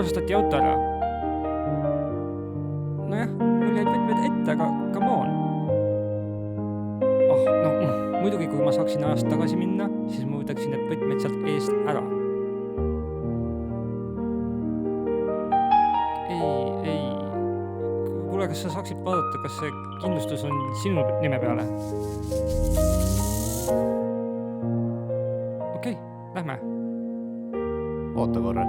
varastati auto ära. Nojah, mul jäid võtmed ette, aga come on. Muidugi, kui ma saaksin ajast tagasi minna, siis ma võtaksin need võtmed sealt eest ära. Ei. Kuule, kas sa saaksid vaadata, kas see kindlustus on sinu nime peale? Okei, lähme. Oota korra.